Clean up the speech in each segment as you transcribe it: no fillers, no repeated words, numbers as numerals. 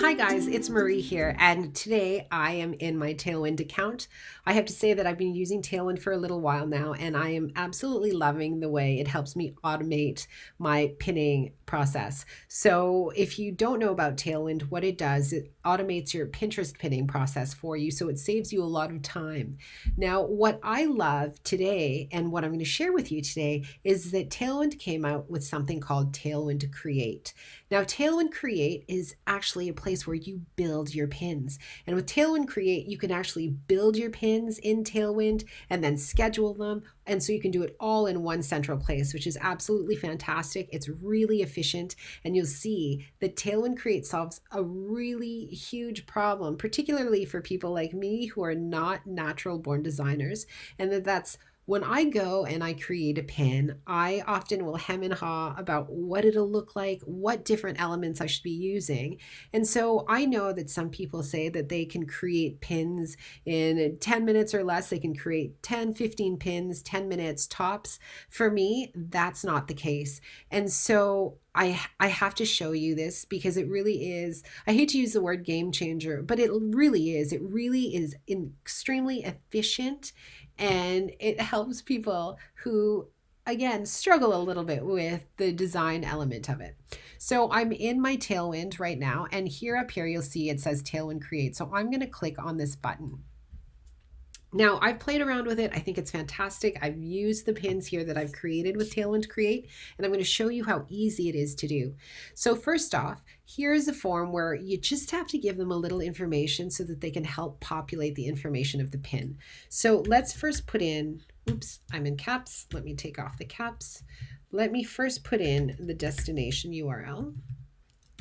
Hi guys, it's Marie here, and today I am in my Tailwind account. I have to say that I've been using Tailwind for a little while now, and I am absolutely loving the way it helps me automate my pinning process. So if you don't know about Tailwind, what it does, it automates your Pinterest pinning process for you, so it saves you a lot of time. Now, what I love today, and what I'm going to share with you today, is that Tailwind came out with something called Tailwind Create. Now, Tailwind Create is actually a place where you build your pins. And with Tailwind Create, you can actually build your pins in Tailwind and then schedule them. And so you can do it all in one central place, which is absolutely fantastic. It's really efficient. And you'll see that Tailwind Create solves a really huge problem, particularly for people like me who are not natural born designers. And that's when I go and I create a pin, I often will hem and haw about what it'll look like, what different elements I should be using. And so I know that some people say that they can create pins in 10 minutes or less. They can create 10, 15 pins, 10 minutes tops. For me, that's not the case. And so I have to show you this because it really is, I hate to use the word game changer, but it really is. It really is extremely efficient, and it helps people who, again, struggle a little bit with the design element of it. So I'm in my Tailwind right now, and here up here you'll see it says Tailwind Create. So I'm going to click on this button. Now, I've played around with it. I think it's fantastic. I've used the pins here that I've created with Tailwind Create, and I'm going to show you how easy it is to do. So first off, here's a form where you just have to give them a little information so that they can help populate the information of the pin. So let's first put in, oops, I'm in caps. Let me take off the caps. Let me first put in the destination URL.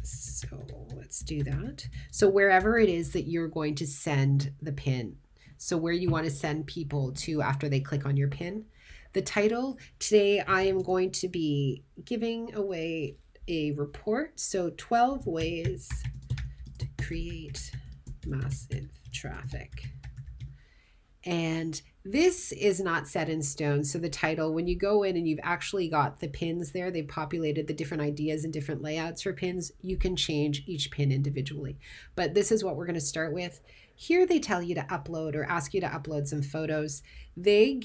So let's do that. So wherever it is that you're going to send the pin. So where you want to send people to after they click on your pin. The title, today I am going to be giving away a report. So 12 ways to create massive traffic. And this is not set in stone. So the title, when you go in and you've actually got the pins there, they've populated the different ideas and different layouts for pins, you can change each pin individually. But this is what we're going to start with. Here they tell you to upload or ask you to upload some photos. They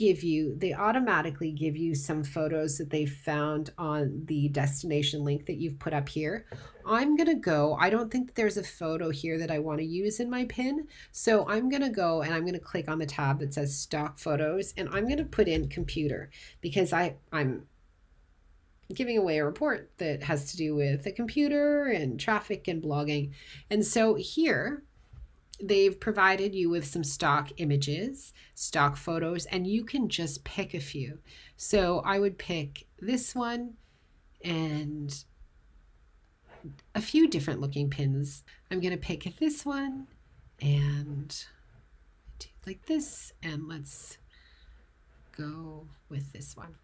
automatically give you some photos that they found on the destination link that you've put up here. I'm going to go, I don't think that there's a photo here that I want to use in my pin. So I'm going to go and I'm going to click on the tab that says stock photos, and I'm going to put in computer because I'm giving away a report that has to do with the computer and traffic and blogging. And so here, they've provided you with some stock images, stock photos, and you can just pick a few. So I would pick this one and a few different looking pins. I'm going to pick this one and do like this, and let's go with this one.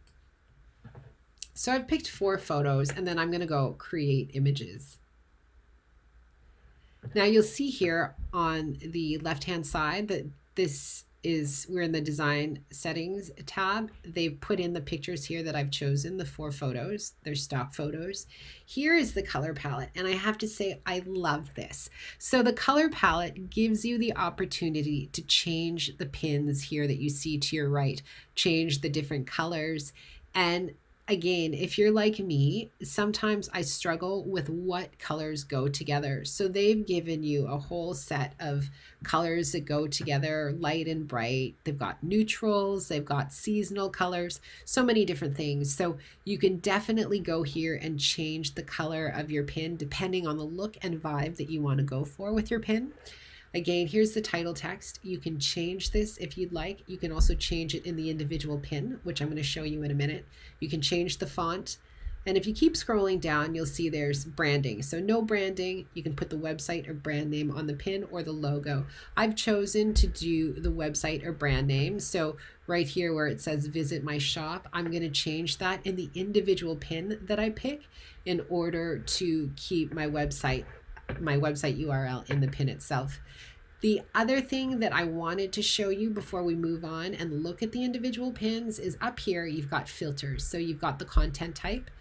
So I've picked 4 photos, and then I'm going to go create images. Now you'll see here on the left-hand side that we're in the design settings tab. They've put in the pictures here that I've chosen, the 4 photos. They're stock photos. Here is the color palette, and I have to say I love this. So the color palette gives you the opportunity to change the pins here that you see to your right, change the different colors. And again, if you're like me, sometimes I struggle with what colors go together. So they've given you a whole set of colors that go together, light and bright. They've got neutrals, they've got seasonal colors, so many different things. So you can definitely go here and change the color of your pin depending on the look and vibe that you want to go for with your pin. Again, here's the title text. You can change this if you'd like. You can also change it in the individual pin, which I'm going to show you in a minute. You can change the font. And if you keep scrolling down, you'll see there's branding. So no branding. You can put the website or brand name on the pin or the logo. I've chosen to do the website or brand name. So right here where it says visit my shop, I'm going to change that in the individual pin that I pick in order to keep my website URL in the pin itself. The other thing that I wanted to show you before we move on and look at the individual pins is up here you've got filters. So you've got the content type,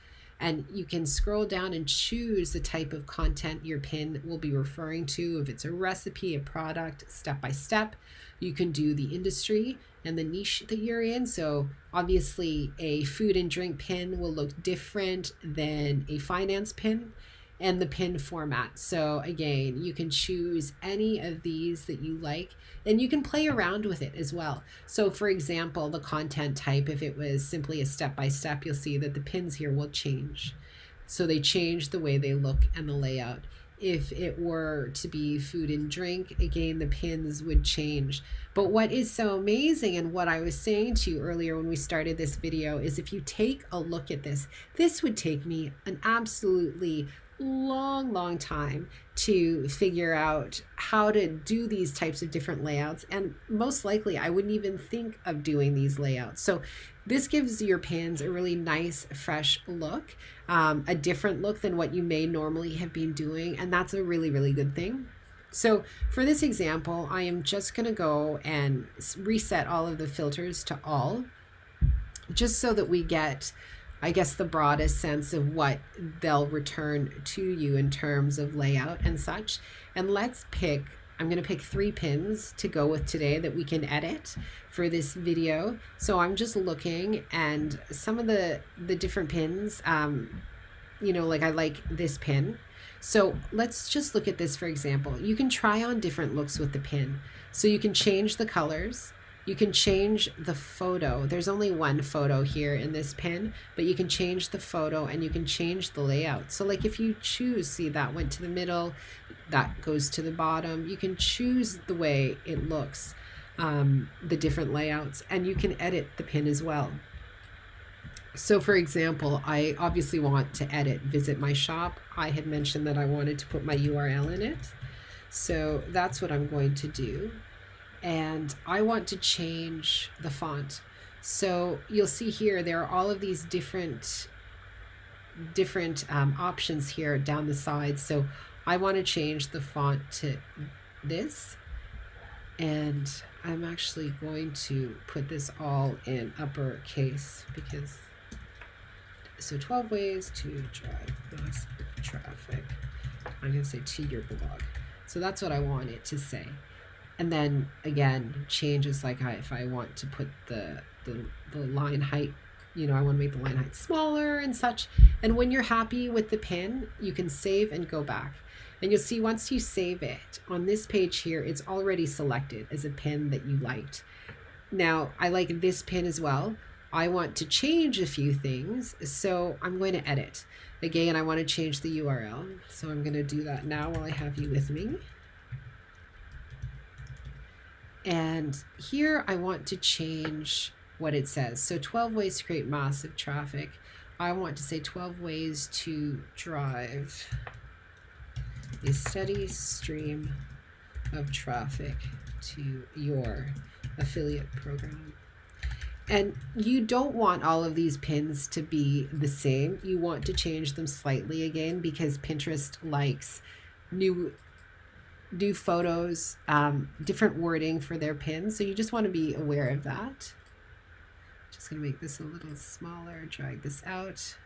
And you can scroll down and choose the type of content your pin will be referring to. If it's a recipe, a product, step by step. You can do the industry and the niche that you're in. So obviously a food and drink pin will look different than a finance pin, and the pin format. So again, you can choose any of these that you like, and you can play around with it as well. So for example, the content type, if it was simply a step-by-step, you'll see that the pins here will change. So they change the way they look and the layout. If it were to be food and drink, again, the pins would change. But what is so amazing, and what I was saying to you earlier when we started this video, is if you take a look at this, this would take me an absolutely long time to figure out how to do these types of different layouts, and most likely I wouldn't even think of doing these layouts. So this gives your pins a really nice fresh look, a different look than what you may normally have been doing, and that's a really good thing. So for this example, I am just going to go and reset all of the filters to all, just so that we get, I guess, the broadest sense of what they'll return to you in terms of layout and such. And let's pick, I'm going to pick 3 pins to go with today that we can edit for this video. So I'm just looking, and some of the different pins, you know, like I like this pin. So let's just look at this, for example. You can try on different looks with the pin. So you can change the colors. You can change the photo. There's only one photo here in this pin, but you can change the photo and you can change the layout. So like if you choose, see that went to the middle, that goes to the bottom. You can choose the way it looks, the different layouts, and you can edit the pin as well. So for example, I obviously want to edit visit my shop. I had mentioned that I wanted to put my URL in it. So that's what I'm going to do. And I want to change the font. So you'll see here, there are all of these different options here down the side. So I want to change the font to this. And I'm actually going to put this all in uppercase because, so 12 ways to drive mass traffic. I'm going to say to your blog. So that's what I want it to say. And then again, changes like if I want to put the line height, you know, I want to make the line height smaller and such. And when you're happy with the pin, you can save and go back. And you'll see once you save it on this page here, it's already selected as a pin that you liked. Now, I like this pin as well. I want to change a few things, so I'm going to edit. Again, I want to change the URL. So I'm going to do that now while I have you with me. And here I want to change what it says. So 12 ways to create massive traffic. I want to say 12 ways to drive a steady stream of traffic to your affiliate program. And you don't want all of these pins to be the same. You want to change them slightly again because Pinterest likes new photos, different wording for their pins. So you just want to be aware of that. Just going to make this a little smaller, drag this out.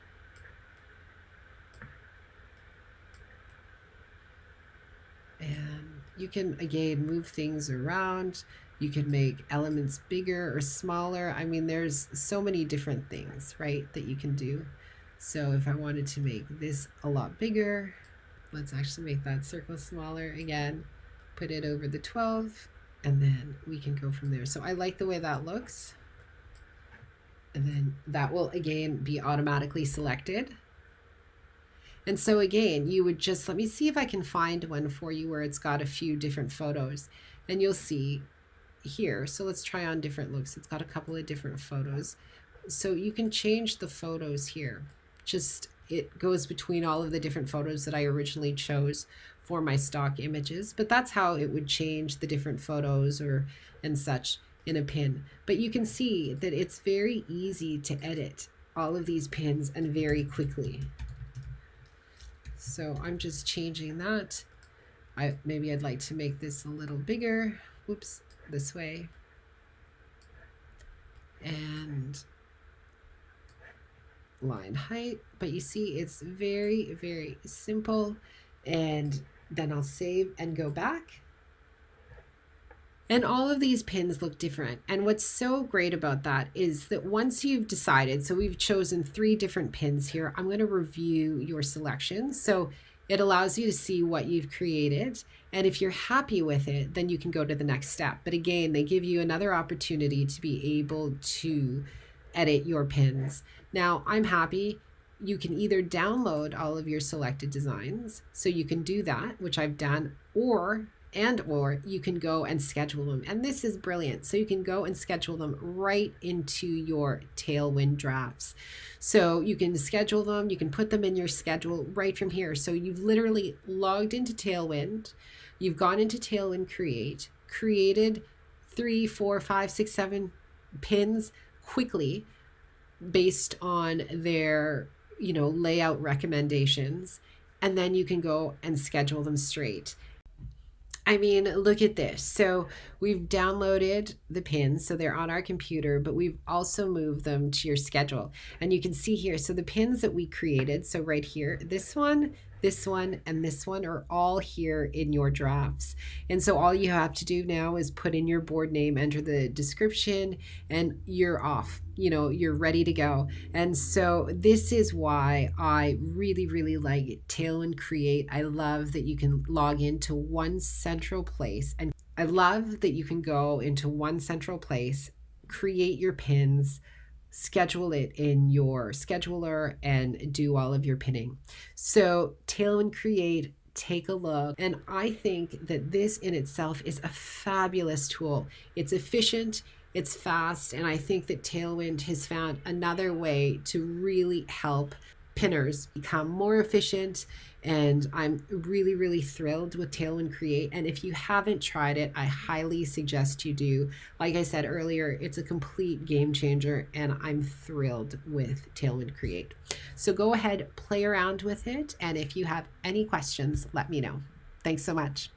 And you can, again, move things around. You can make elements bigger or smaller. I mean, there's so many different things, right, that you can do. So if I wanted to make this a lot bigger, let's actually make that circle smaller again, put it over the 12, and then we can go from there. So I like the way that looks. And then that will again be automatically selected. And so again, you would just, let me see if I can find one for you where it's got a few different photos, and you'll see here. So let's try on different looks. It's got a couple of different photos. So you can change the photos here. Just, it goes between all of the different photos that I originally chose for my stock images, but that's how it would change the different photos and such in a pin. But you can see that it's very easy to edit all of these pins and very quickly. So I'm just changing that. Maybe I'd like to make this a little bigger. Whoops, this way. And line height, but you see it's very, very simple. And then I'll save and go back. And all of these pins look different. And what's so great about that is that once you've decided, so we've chosen 3 different pins here, I'm going to review your selections. So it allows you to see what you've created. And if you're happy with it, then you can go to the next step. But again, they give you another opportunity to be able to edit your pins. Now, I'm happy. You can either download all of your selected designs, so you can do that, which I've done, or you can go and schedule them. And this is brilliant. So you can go and schedule them right into your Tailwind drafts. So you can schedule them, you can put them in your schedule right from here. So you've literally logged into Tailwind, you've gone into Tailwind Create, created 3, 4, 5, 6, 7 pins quickly based on their, layout recommendations. And then you can go and schedule them straight. I mean, look at this. So we've downloaded the pins, so they're on our computer, but we've also moved them to your schedule. And you can see here, so the pins that we created, so right here, this one, and this one are all here in your drafts. And so all you have to do now is put in your board name, enter the description, and you're off. You're ready to go. And so this is why I really, really like Tailwind Create. I love that you can log into one central place, and I love that you can go into one central place, create your pins, schedule it in your scheduler, and do all of your pinning. So Tailwind Create, take a look. And I think that this in itself is a fabulous tool. It's efficient, it's fast, and I think that Tailwind has found another way to really help pinners become more efficient. And I'm really, really thrilled with Tailwind Create. And if you haven't tried it, I highly suggest you do. Like I said earlier, it's a complete game changer, and I'm thrilled with Tailwind Create. So go ahead, play around with it. And if you have any questions, let me know. Thanks so much.